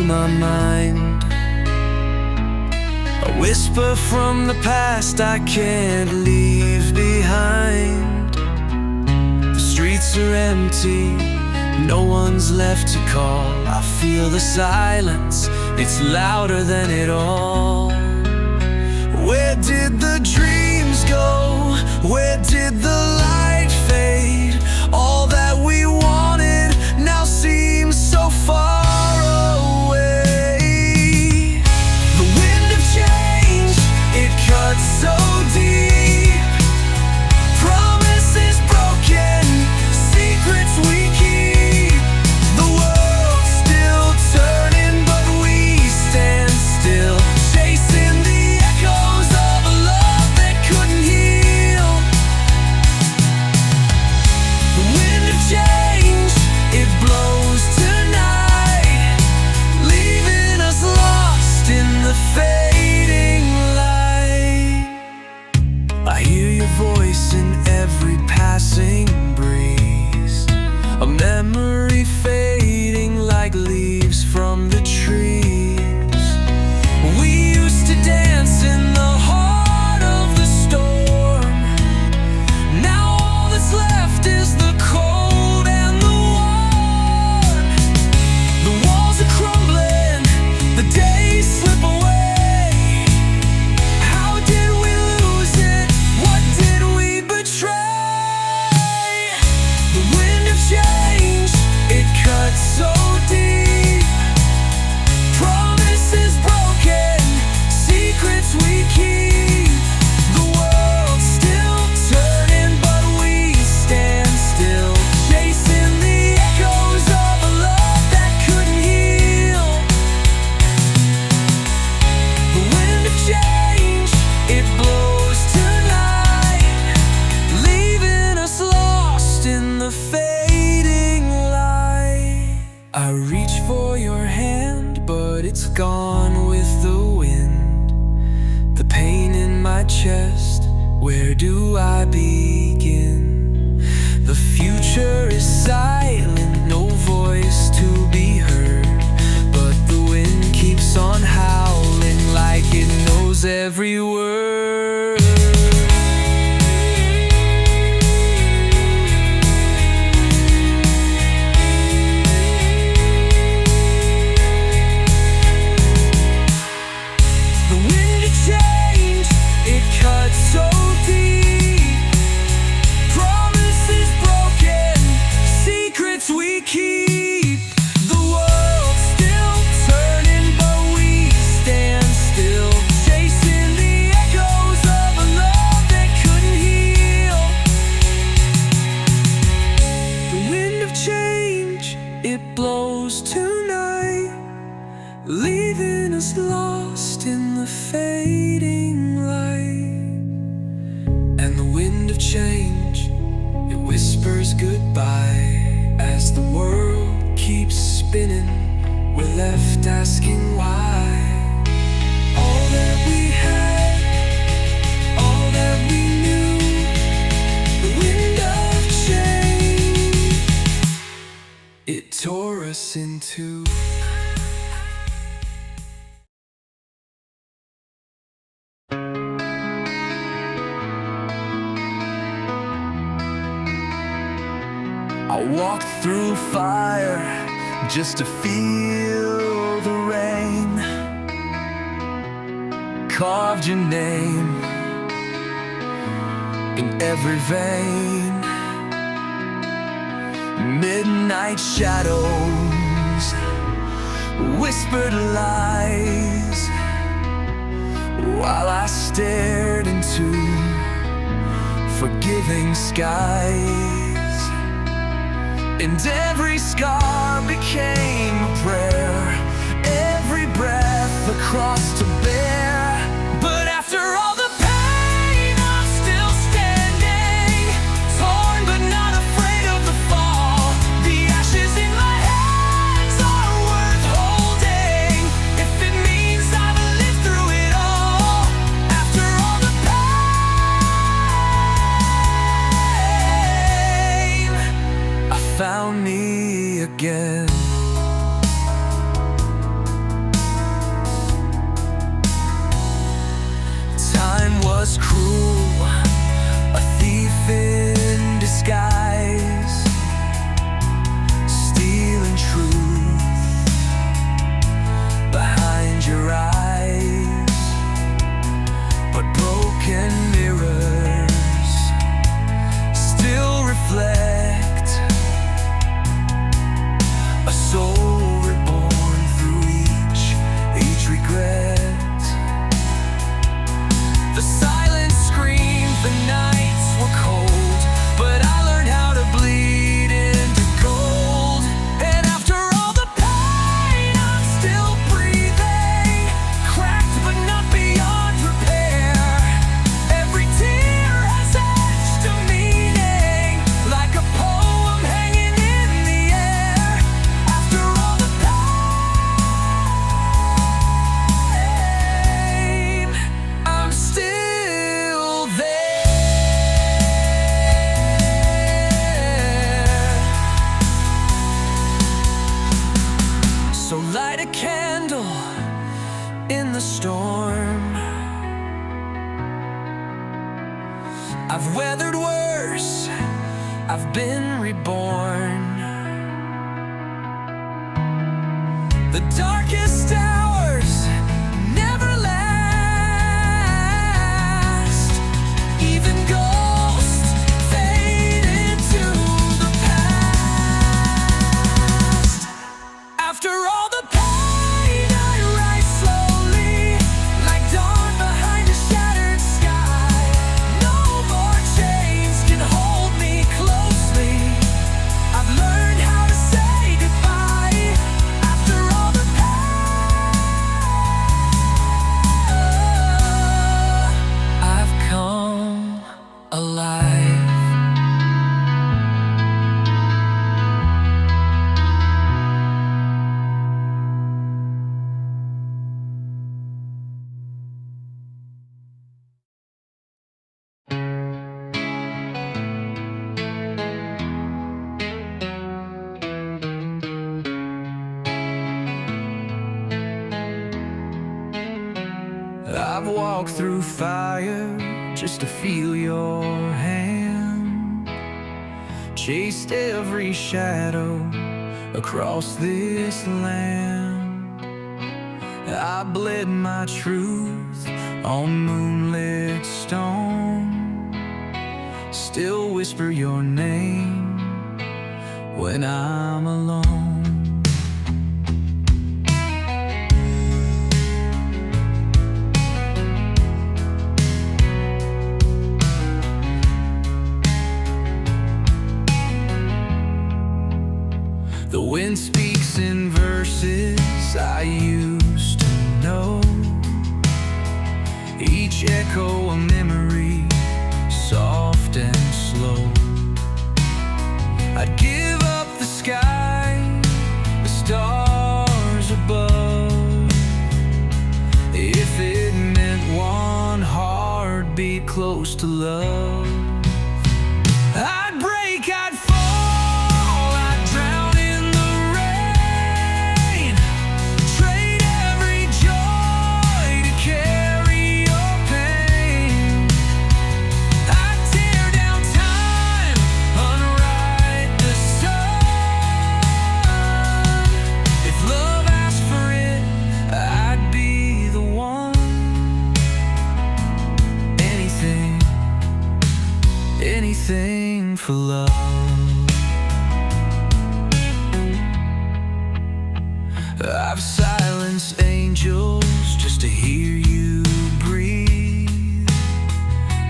my mind, a whisper from the past I can't leave behind. The streets are empty, no one's left to call. I feel the silence, it's louder than it all. Where did the dreams go? Where did the light fade? All that we wanted now seems so far away. The wind of change, it cuts so deep. Promises broken, secrets we keep. The world's still turning, but we stand still, chasing the echoes of a love that couldn't heal. The wind of change, it blows tonight, leaving us lost in the fading light. I hear your voice in every passing breeze, a memory fading like leaves from the trees. We used to dance in the heart of the storm. Now all that's left is the cold and the warm. The walls are crumbling, the days slip away. How did we lose it? What did we betray? The wind of change, it cuts so deep. Promises broken, secrets we keep. The world's still turning, but we stand still, chasing the echoes of a love that couldn't heal. The wind of change, it blows tonight, leaving us lost in the fading light. I reach for your hand, but it's gone with the wind. The pain in my chest, where do I begin? The future is silent, no voice to be heard, but the wind keeps on howling like it knows every word. The wind of change, it cuts so deep. Promises broken, secrets we keep. The world's still turning, but we stand still, chasing the echoes of a love that couldn't heal. The wind of change, it blows tonight, leaving us lost in the fading light. And the wind of change, it whispers goodbye as the world keeps spinning. We're left asking why. All that we had, all that we knew, the wind of change, it tore us in two. I walked through fire just to feel the rain. Carved your name in every vein. Midnight shadows, whispered lies, while I stared into forgiving skies. And every scar became a prayer, every breath a cross to bear. But after all the pain, I'm still standing, torn but not afraid of the fall. The ashes in my hands are worth holding, if it means I've lived through it all. After all the pain, I found me again. candle in the storm. I've weathered worse, I've been reborn. The darkest hours never last. Even ghosts fade into the past. After all the pain, I rise slowly, like dawn behind a shattered sky. No more chains can hold me closely. I've learned how to say goodbye. After all the pain, I've come alive. I've walked through fire just to feel your hand, chased every shadow across this land. I bled my truth on moonlit stone, still whisper your name when I'm alone. The wind speaks in verses I used to know, each echo a memory, soft and slow. I'd give up the sky, the stars above, if it meant one heartbeat close to love. I'd break, I'd fall, I'd drown in the rain, trade every joy to carry your pain. I'd tear down time, unwrite the sun. If love asked for it, I'd be the one. Anything for love. I've silenced angels just to hear you breathe,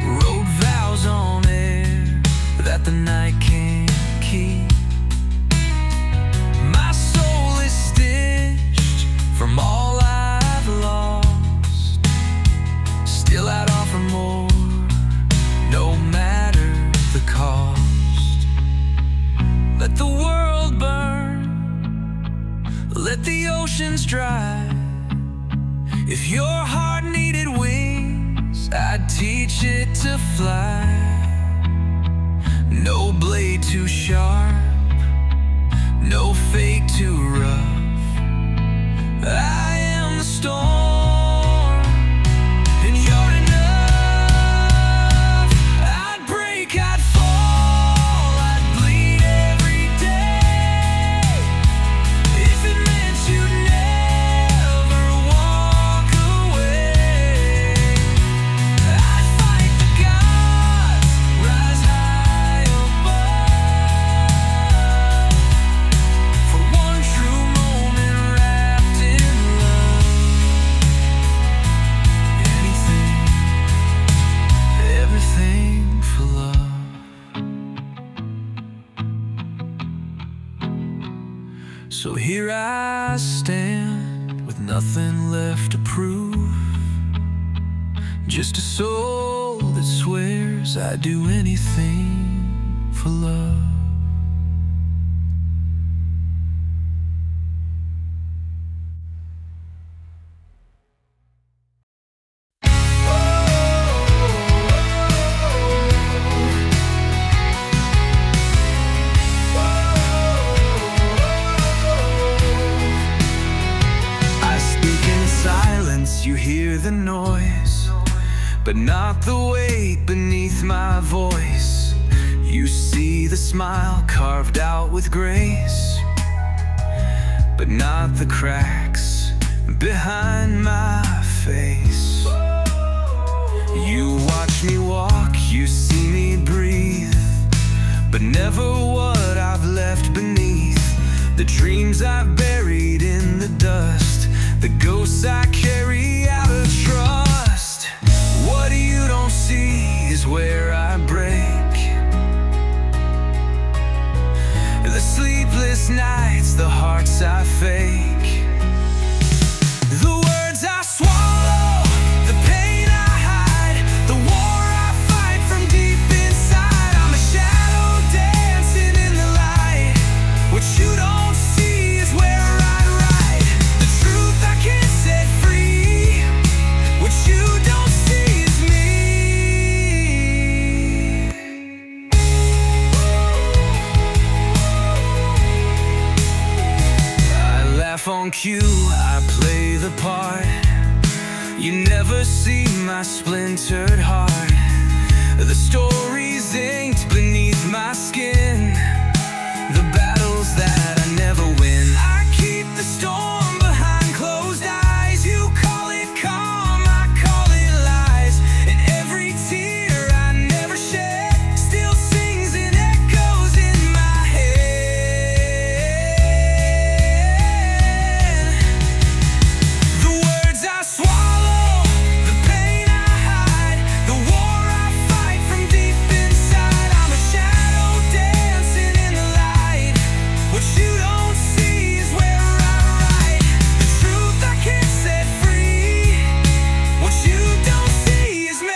wrote vows on air that the night can't keep. My soul is stitched from all I've lost, still I'd offer more, no matter the cost. Let the world burn, let the oceans dry. If your heart needed wings, I'd teach it to fly. No blade too sharp, no fake too rough. I am the storm, and you're enough. I'd break, I'd fall, I'd bleed every day, if it meant you'd never walk away. I'd fight the gods, rise high above, for one true moment wrapped in love. Anything, everything for love. So here I stand with nothing left to prove, just a soul that swears I'd do anything for love. hear the noise, but not the weight beneath my voice. You see the smile carved out with grace, but not the cracks behind my face. You watch me walk, you see me breathe, but never what I've left beneath. The dreams I've buried in the dust, the ghosts I carry out of trust. What you don't see is where I break. The sleepless nights, the hearts I fake, the words I swallow, the pain I hide, the war I fight from deep inside. I'm a shadow dancing in the light. What you don't see is where I ride. The truth I can't set free. What you don't see is me. On cue, I play the part. You never see my splintered heart. The stories inked beneath my skin, the battles that I never win. I keep the storm behind closed eyes. You call it calm, I call it lies. And every tear I never shed still sings and echoes in my head. I swallow the pain I hide, the war I fight from deep inside. I'm a shadow dancing in the light. What you don't see is where I ride. The truth I can't set free. What you don't see is me.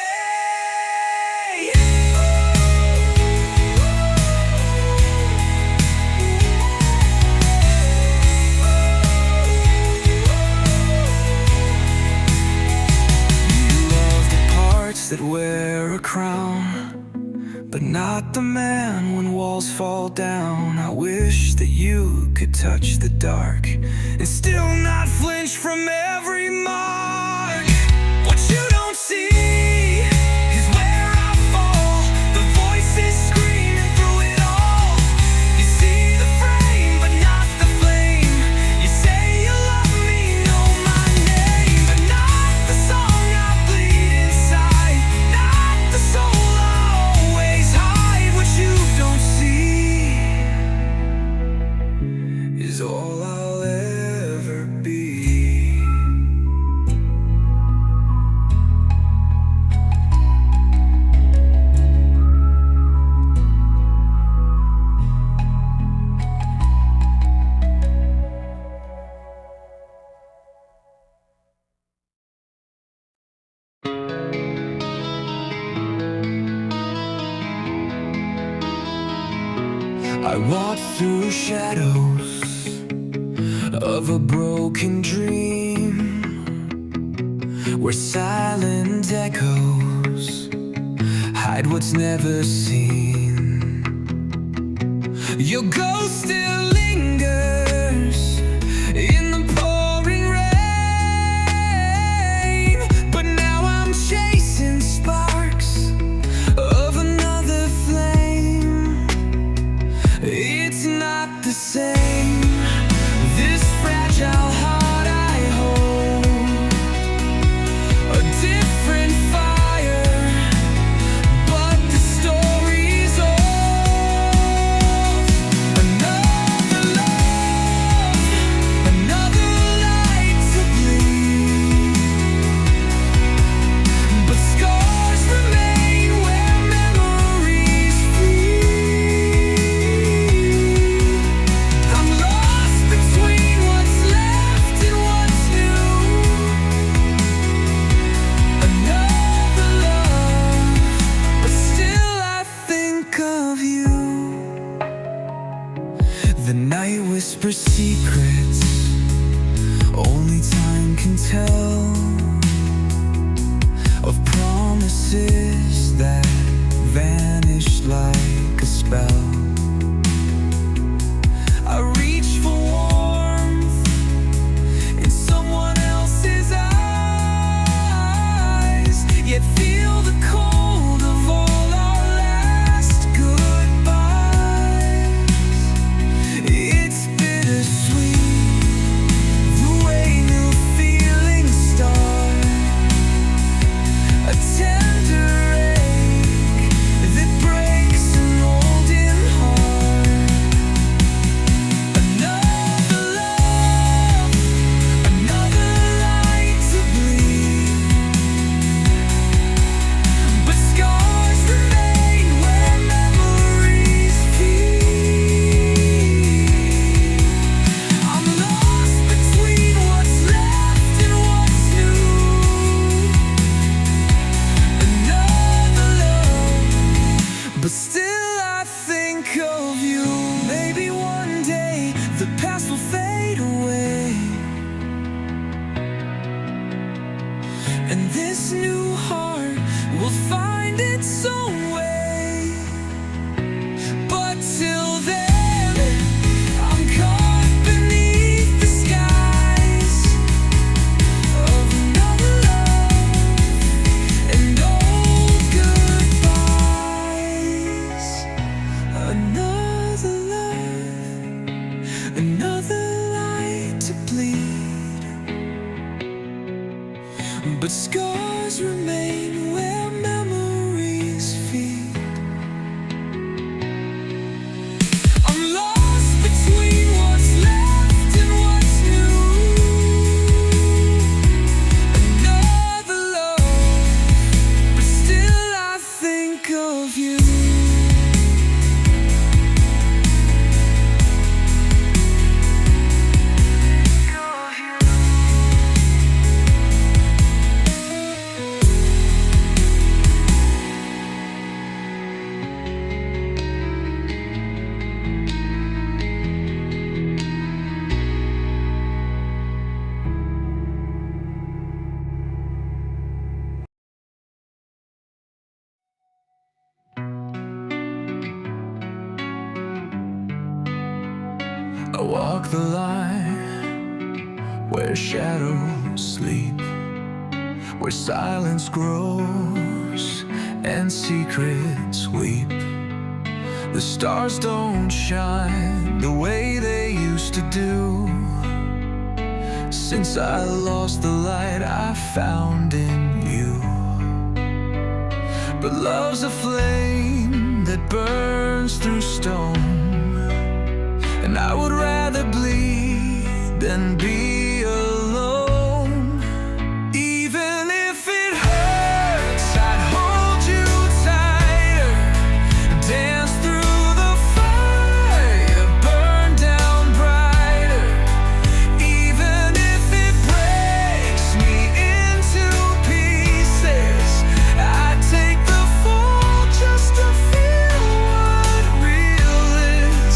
That wear a crown, but not the man when walls fall down. I wish that you could touch the dark and still not flinch from every mark. What you don't see is where I fall. The voices screaming through it all. You see the frame, but not the flame. You say you love me, know my name, but not the song I bleed inside. The soul I always hide. What you don't see is all I'll ever be. I walk through shadows of a broken dream, where silent echoes hide what's never seen. Your ghost still lingers in the pouring rain, but now I'm chasing sparks of another flame. It's not the same. This fragile heart I hold, a different fire, but the story's old. Another love, another light to bleed, but scars remain where memories flee. I'm lost between what's left and what's new. Another love, but still I think of you. The night whispers secrets only time can tell, of promises that vanished like a spell. I reach for warmth in someone else's eyes. and this new heart will find its own way. But till then, I'm caught beneath the skies of another love and old goodbyes. Another love, another light to bleed, but scars remain where memories feed. I'm lost between what's left and what's new. Another love, but still I think of you. I walk the line where shadows sleep, where silence grows and secrets weep. The stars don't shine the way they used to do. Since I lost the light I found in you. But love's a flame that burns through stone, and I would rather bleed than be alone. Even if it hurts, I'd hold you tighter, dance through the fire, burn down brighter. Even if it breaks me into pieces, I'd take the fall just to feel what real is.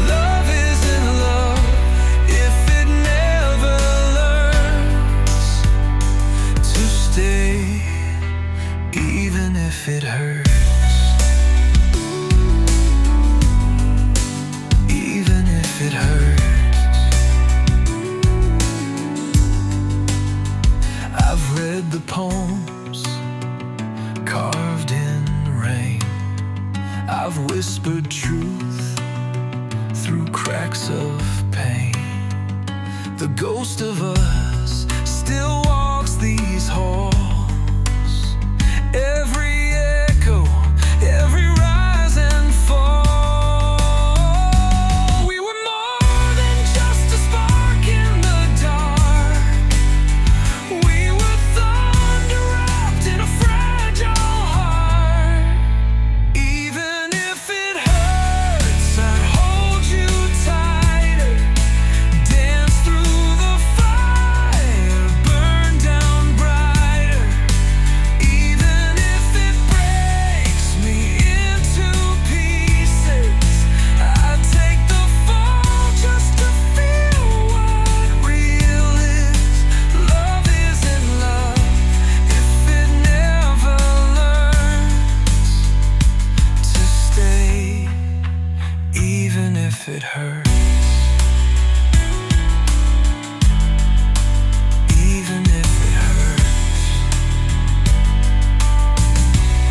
Love isn't love if it never learns to stay, even if it hurts. Even if it hurts. I've read the poems carved in rain. I've whispered truth through cracks of pain. The ghost of us still walks these halls. Every echo, every rise and fall. We were more than just a spark in the dark. We were thunder wrapped in a fragile heart. Even if it hurts, I'd hold you tighter, dance through the fire, burn down brighter. Even if it breaks me into pieces, I'd take the fall just to feel what real is. Love isn't love if it never learns to stay, even if it hurts. Even if it hurts.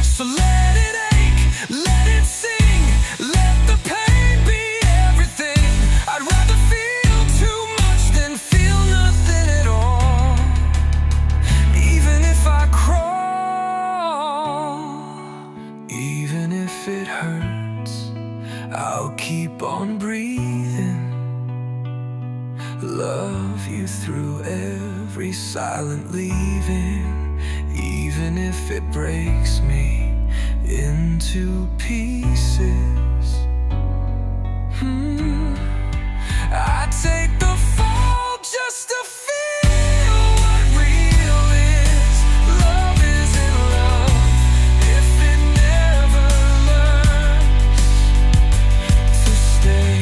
So let it ache, let it sing, let the pain be everything. I'd rather feel too much than feel nothing at all. Even if I crawl, even if it hurts, I'll keep on breathing. Love you through every silent leaving, even if it breaks me into pieces. I take the fall just to feel what real is. Love isn't love if it never learns to stay,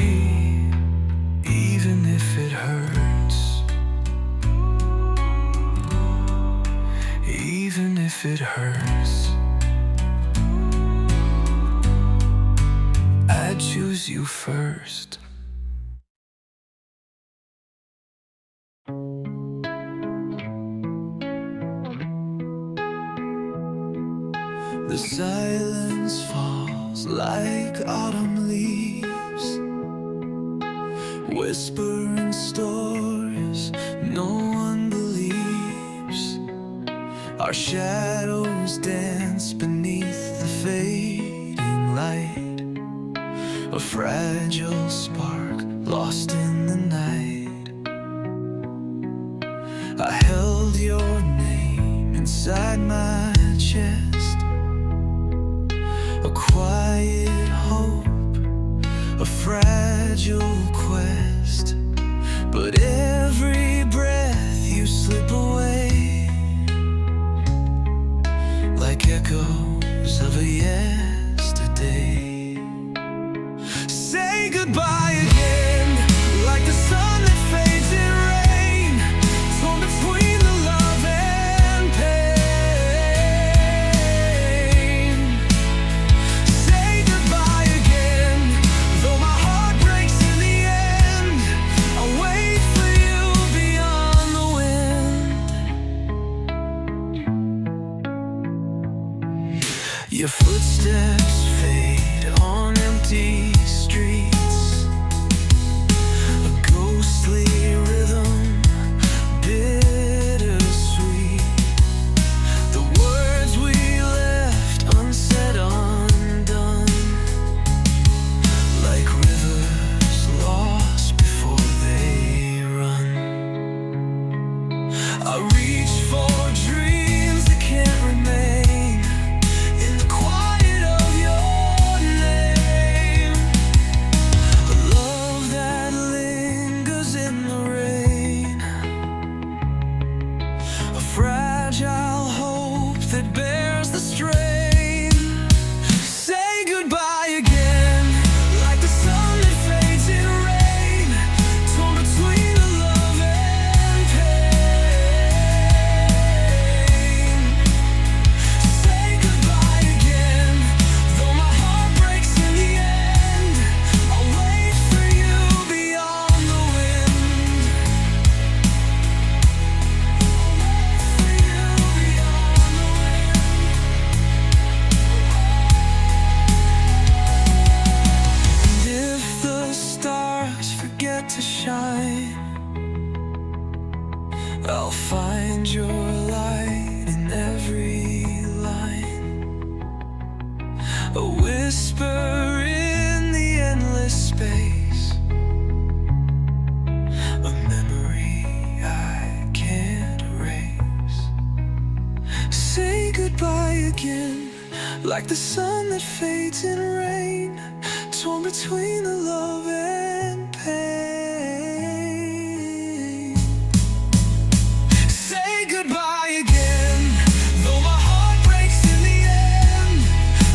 even if it hurts. if it hurts. I'd choose you first. The silence falls like autumn leaves, whispering stories no one believes. Our shadows dance beneath the fading light, a fragile spark lost in the night. I held your name inside my chest, a quiet hope, a fragile quest. But every breath you slip away, like echoes of a yesterday. Say goodbye again, like the sun that fades in rain, torn between the love and pain. Say goodbye again, though my heart breaks in the end. I'll wait for you beyond the wind. Your footsteps fade on empty streets, a ghostly rhythm, bittersweet. The words we left unsaid, undone, like rivers lost before they run. I reach for dreams that can't remain in the quiet of your name, a love that lingers in the rain, a fragile hope that bears the strain. Say goodbye again, like the sun that fades in rain, torn between the love and pain. Say goodbye again, though my heart breaks in the end. I'll wait for you beyond the wind. I'll wait for you beyond the wind. And if the stars forget to shine, I'll find your light in every line, a whisper in the endless space, a memory I can't erase. Say goodbye again, like the sun that fades in rain, torn between the love and pain. Say goodbye again, though my heart breaks in the end.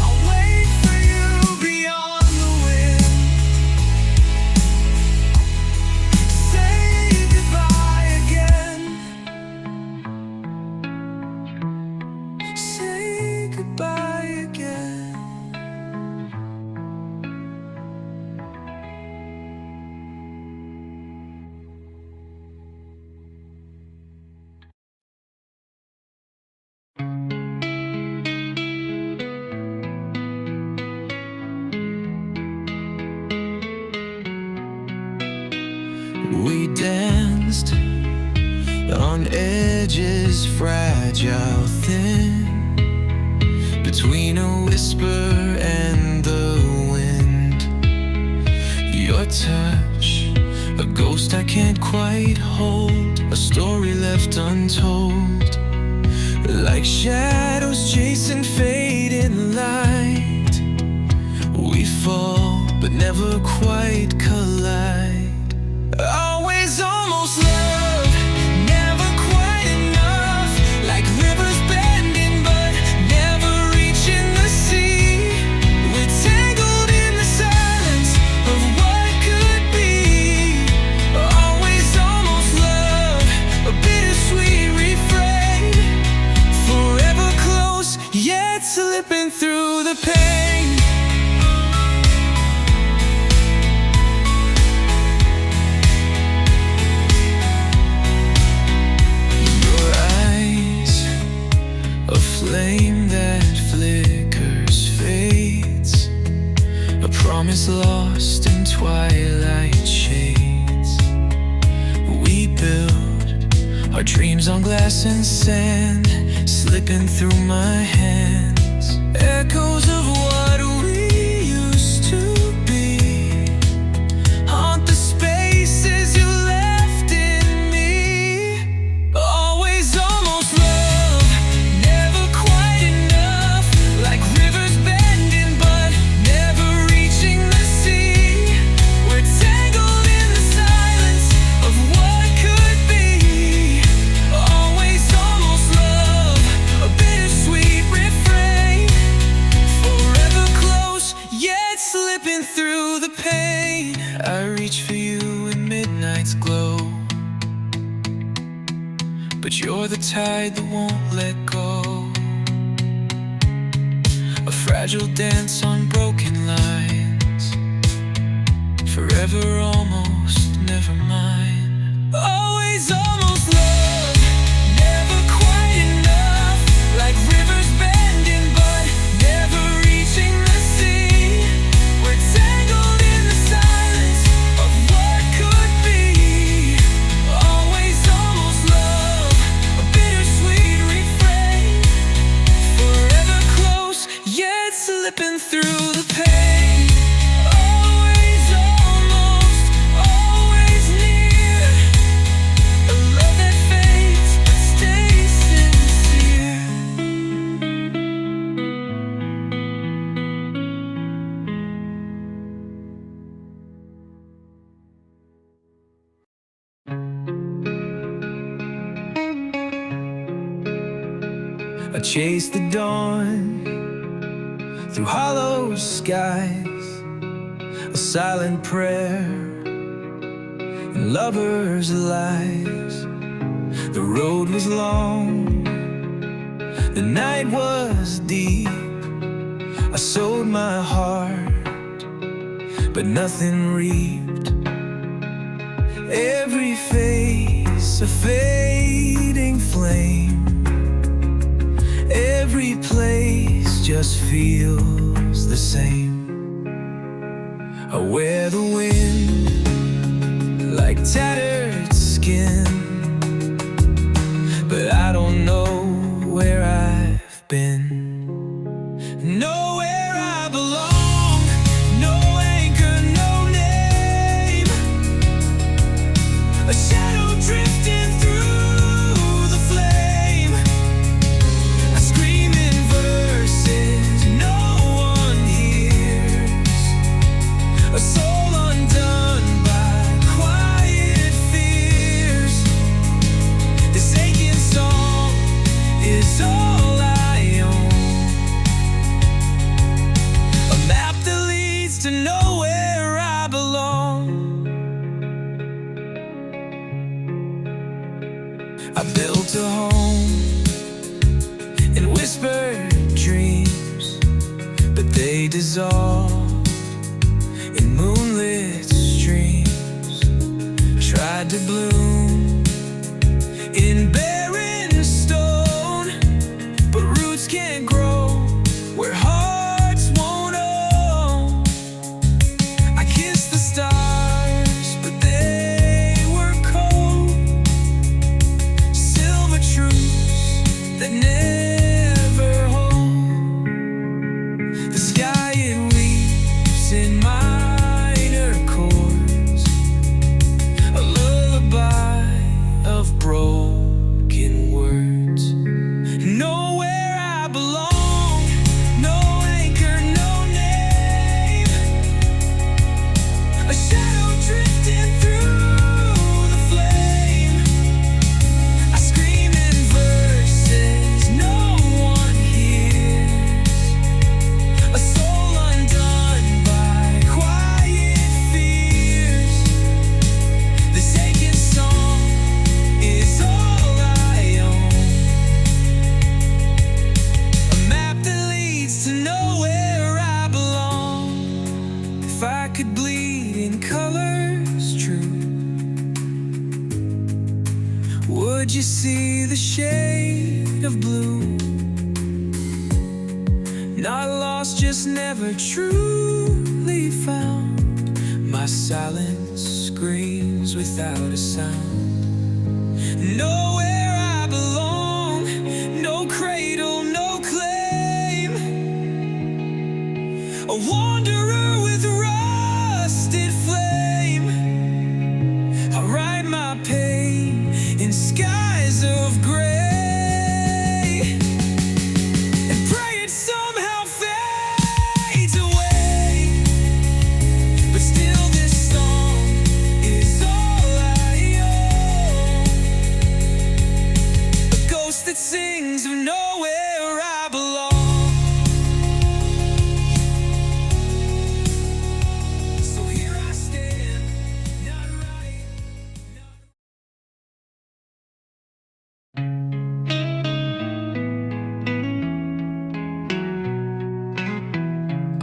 I'll wait for you beyond the wind. Say goodbye again. Say goodbye again. We danced on edges, fragile, thin, between a whisper and the wind. Your touch, a ghost I can't quite hold, a story left untold, like shadows chasing fading light. We fall, but never quite collide. Always almost love, never quite enough, like rivers bending but never reaching the sea. We're tangled in the silence of what could be. Always almost love, a bittersweet refrain, forever close. A flame that flickers, fades, a promise lost in twilight shades. We build our dreams on glass and sand, slipping through my hands. Echoes of what we used to be haunt the spaces you left in me. Always almost love, never quite enough. Like rivers bending but never reaching the sea. We're tangled in the silence of what could be. Always almost love, a bittersweet refrain. Forever close, yet slipping through the pain. I reach for you in midnight's glow, but you're the tide that won't let go. A fragile dance on broken lines. Forever almost, never mind. Always almost love, never quite enough. Like rivers bending but never reaching the sea. We're tangled in the silence of what could be. Always almost love, a bittersweet refrain. Forever close, yet slipping through the pain. Always almost, always near. A love that fades but stays sincere. I chase the dawn through hollow skies, a silent prayer in lovers' lives. The road was long, the night was deep. I sowed my heart, but nothing reaped. Every face a fading flame. Every place just feels the same. I wear the wind like tattered skin, but I don't know where I've been. Nowhere I belong, no anchor, no name. A shadow drifting through the flame. I scream in verses no one hears. A soul undone by quiet fears. This aching song is all I own. A map that leads to nowhere I belong. I built a home in whispered dreams, but they dissolved in moonlit streams. Tried to bloom in barren stone, but roots can't grow where hearts won't own. I kissed the stars, but they were cold. Silver truths that never hold. The sky it weaves in minor chords, a lullaby of broken words. Nowhere I belong, no anchor, no name. A shadow drifting through the flame. I scream in verses no one hears. A soul undone by quiet fears. This aching song is all I own. A map that leads to nowhere I belong. If I could bleed in colors true, would you see the shade of blue? Not lost, just never truly found. My silence screams without a sound. Nowhere I belong, no cradle, no claim. A wanderer with rusted flame. I write my pain in skies of gray. That sings of nowhere I belong. So here I stand, not right, not...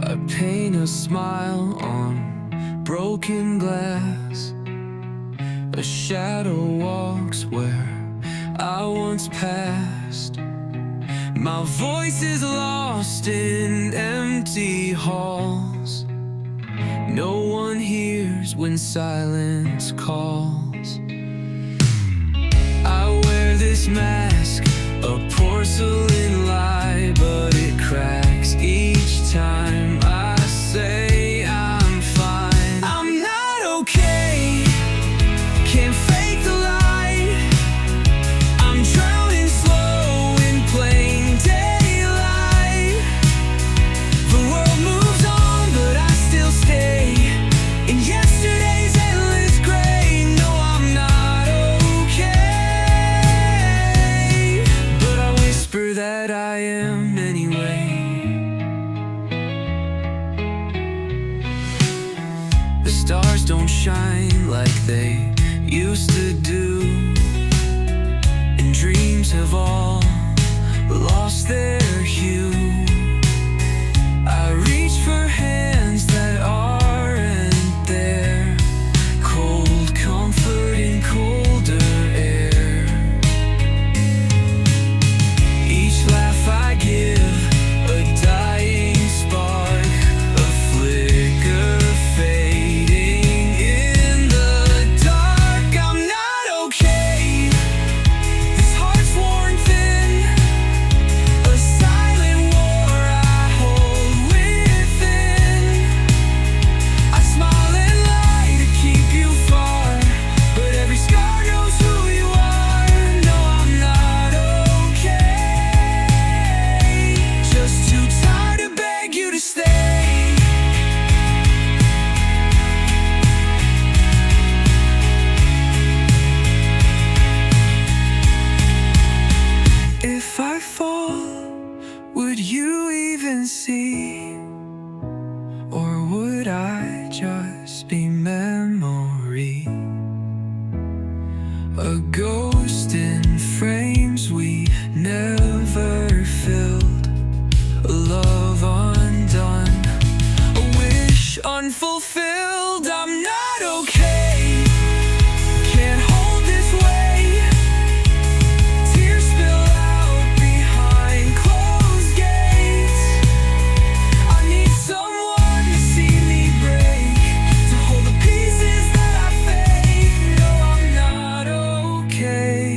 I paint a smile on broken glass. A shadow walks where I once passed. My voice is lost in empty halls. No one hears when silence calls. I wear this mask, a porcelain lie, but it cracks each time I say I'm fine. I'm not okay, can't fake the light. Drowning slow in plain daylight. The world moves on, but I still stay in yesterday's endless gray. No, I'm not okay, but I whisper that I am anyway. The stars don't shine like they used to do. Dreams have all lost their hue. I reach for hands that aren't there. Cold comfort in colder air. Each laugh I give, a dying spark, a flicker fading in the dark. I'm not okay. Worn thin, a silent war I hold within. I smile and lie to keep you far, but every scar knows who you are. No, I'm not okay, just too tired to beg you to stay. If I fall, would you even see? Or would I just be memory? A ghost in frames we never filled. A love undone, a wish unfulfilled. I'm not okay, can't hold this weight. Tears spill out behind closed gates. I need someone to see me break, to hold the pieces that I fake. No, I'm not okay,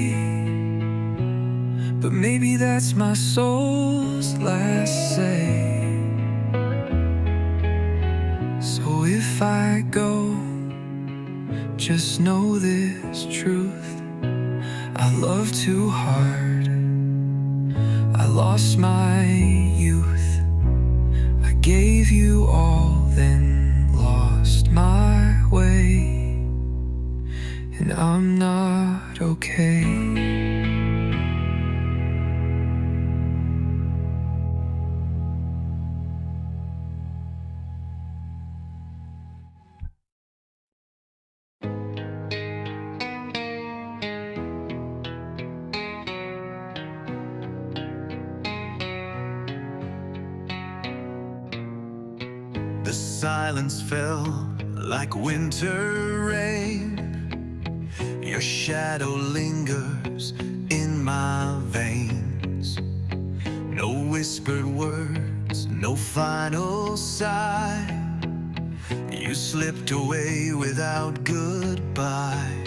but maybe that's my soul's last say. So if I go, just know this truth: I love too hard. I lost my youth. I gave you all, then lost my way. And I'm not okay. The silence fell like winter rain. Your shadow lingers in my veins. No whispered words, no final sigh. You slipped away without goodbye.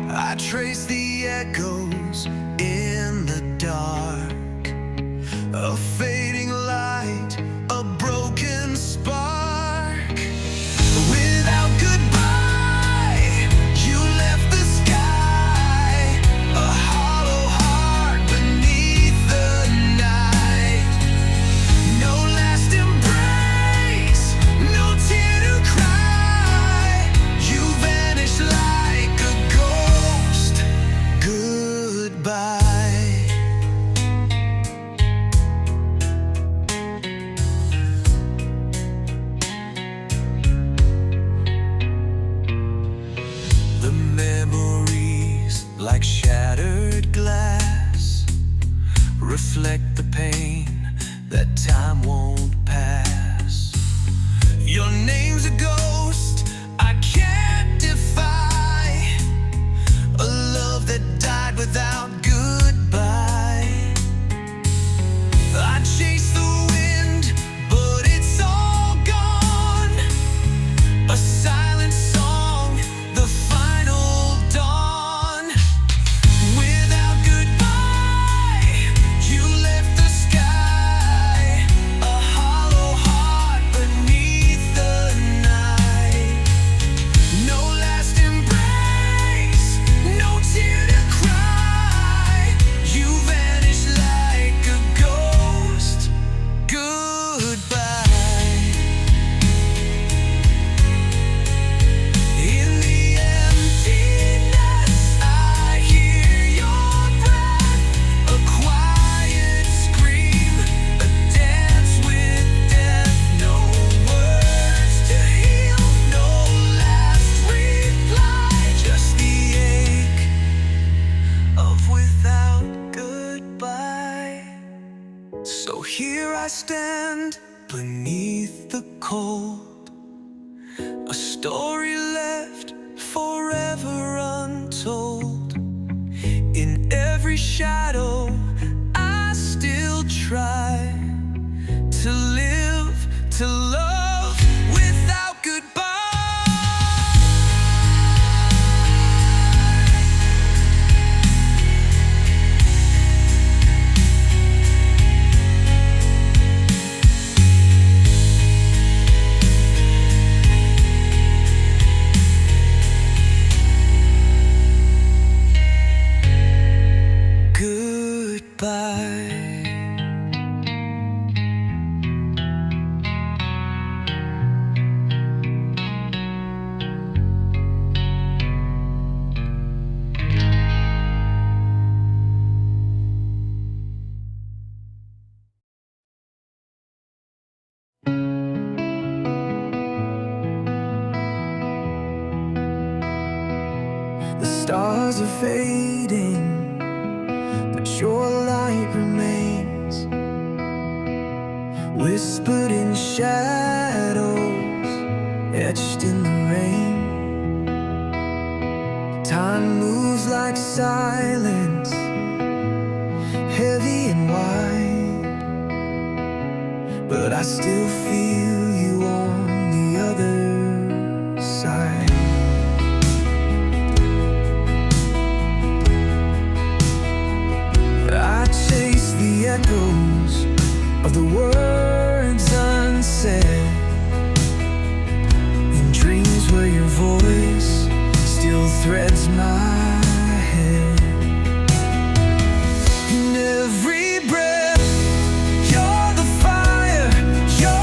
I trace the echoes in the dark, a fading light, a broken spark. Without goodbye, you left the sky, a hollow heart beneath the night. No last embrace, no tear to cry. You vanished like a ghost. Goodbye. The memories, like shattered glass, reflect the pain that time won't pass. Your name's a ghost I can't defy, a love that died without goodbye. I chase the wind, but it's all gone, a silent song, the final dawn. Without goodbye, you left the sky, a hollow heart beneath the night. No last embrace, no tear to cry. You vanished like a ghost. Goodbye. In the emptiness, I hear your breath, a quiet scream, a dance with death. No words to heal, no last reply, just the ache of without goodbye. So here I stand beneath the cold, a story left forever untold. In every shadow, I still try to live, to love without goodbye. Goodbye. The stars are fading, but your light remains, whispered in shadows, etched in the rain. Time moves like silence, heavy and wide, but I still feel you on the other side. I chase the echoes of the words unsaid, in dreams where your voice still threads my head. In every breath, you're the fire, you're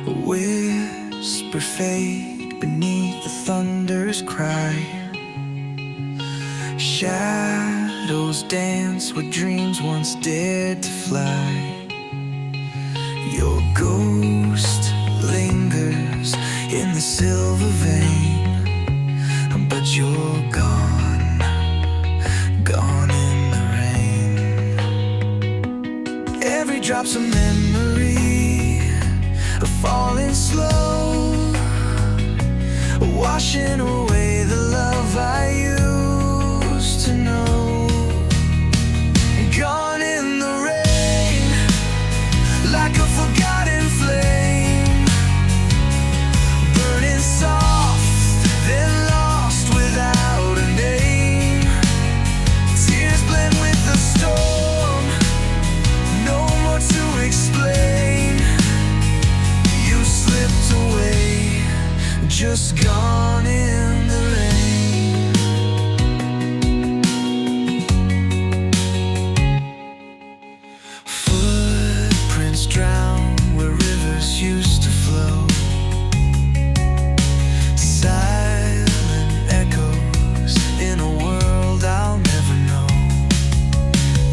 A whisper fade beneath the thunder's cry. Shadows dance where dreams once dared to fly. Your ghost lingers in the silver vein, but you're gone, gone in the rain. Every drop's a memory, falling slow, washing away the love I used to know. Gone in the rain, like a forgotten flame, burning soft, then lost without a name. Tears blend with the storm, no more to explain. You slipped away, just gone in the rain. Footprints drown where rivers used to flow. Silent echoes in a world I'll never know.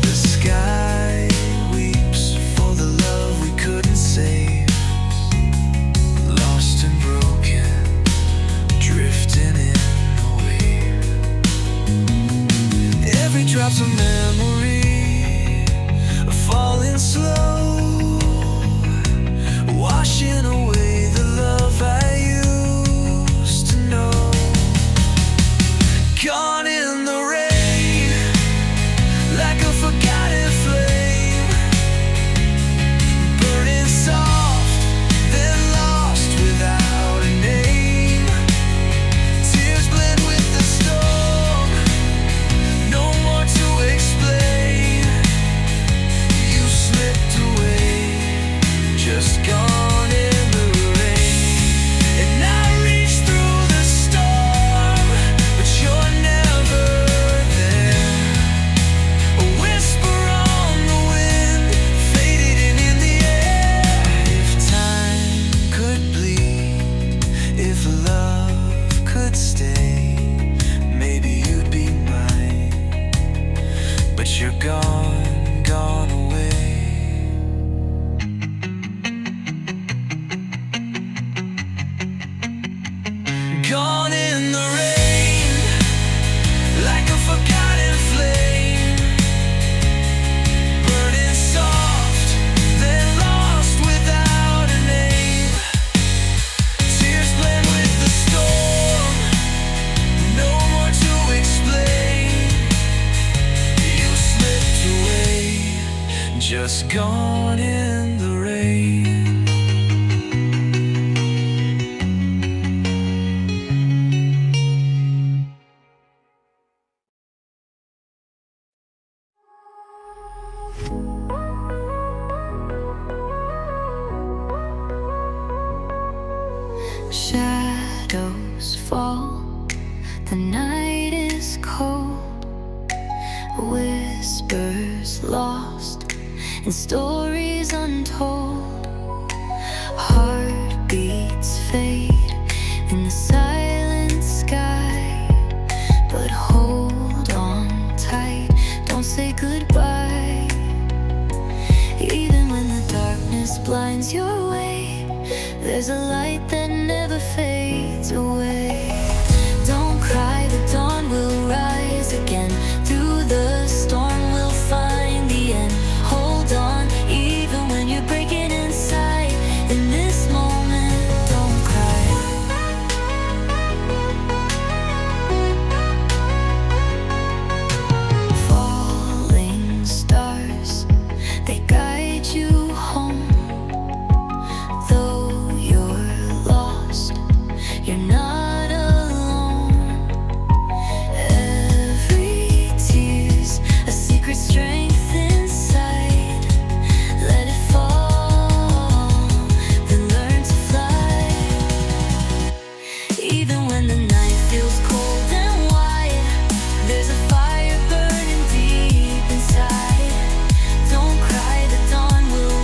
The sky weeps for the love we couldn't save. Lost and broken, drifting in a wave. Every drop's a memory, falling slow, washing away the love I used to know. Gone in the rain, like a forgotten flame, burning soft, then lost without a name. Tears blend with the storm, no more to explain. You slipped away, just gone in the rain. And I reach through the storm, but you're never there. A whisper on the wind, faded in the air. If time could bleed, if love could stay, maybe you'd be mine. But you're gone, gone away. Gone in the rain, like a forgotten flame, burning soft, then lost without a name. Tears blend with the storm, no more to explain. You slipped away, just gone in the rain. Shadows fall, the night is cold, whispers lost and stories untold. Heartbeats fade in the silent sky, but hold on tight, don't say goodbye. Even when the darkness blinds your way, there's a light that never fades away. Don't cry, the dawn will rise again. Through the storm we'll find the end. Hold on, even when you're breaking inside. In this moment, don't cry. Falling stars, they guide you home. Though you're lost, you're not alone. Every tear's a secret strength inside. Let it fall, then learn to fly. Even when the night feels cold and wide, there's a fire burning deep inside. Don't cry, the dawn will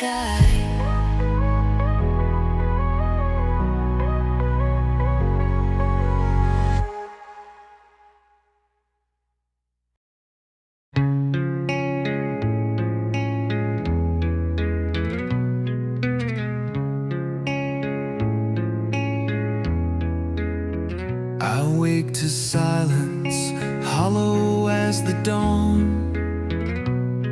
sky. I wake to silence, hollow as the dawn.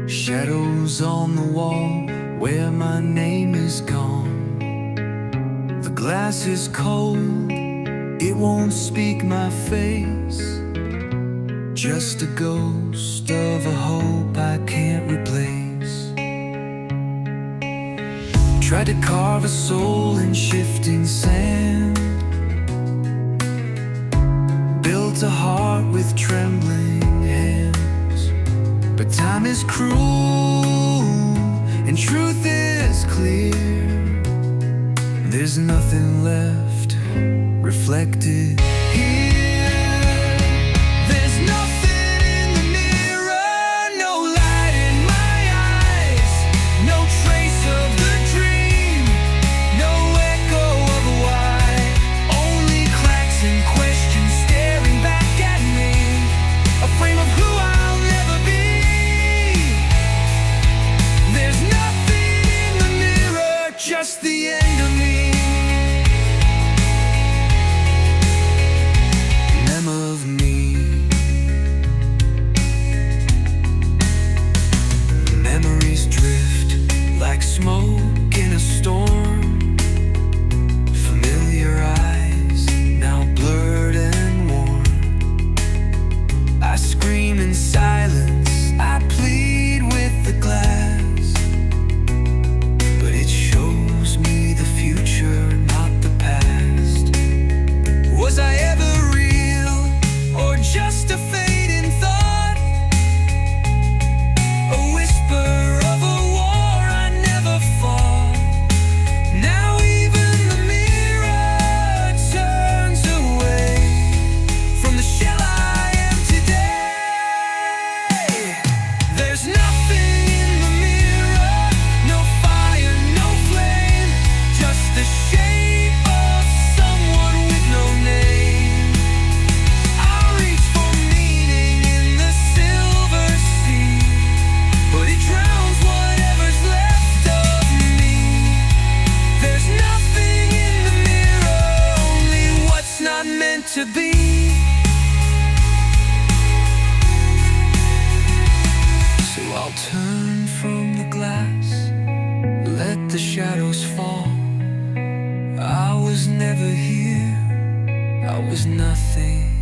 Shadows on the wall where my name is gone. The glass is cold, it won't speak my face. Just a ghost of a hope I can't replace. Tried to carve a soul in shifting sand, built a heart with trembling hands. But time is cruel and truth is clear. There's nothing left reflected here. There's nothing in the mirror, no light in my eyes, no trace of the dream, no echo of a why. Only cracks and questions staring back at me, a frame of who I'll never be. There's nothing in the mirror, just the end of me. Of me, memories drift like smoke in a storm. Familiar eyes now blurred and worn. I scream in silence, I plead with the glass, but it shows me the future, not the past. Was I ever or just a fading thought? A whisper of a war I never fought. Now even the mirror turns away from the shell I am today. There's nothing in the mirror, no fire, no flame, just the shape of someone with no name. To be. So I'll turn from the glass, let the shadows fall. I was never here, I was nothing.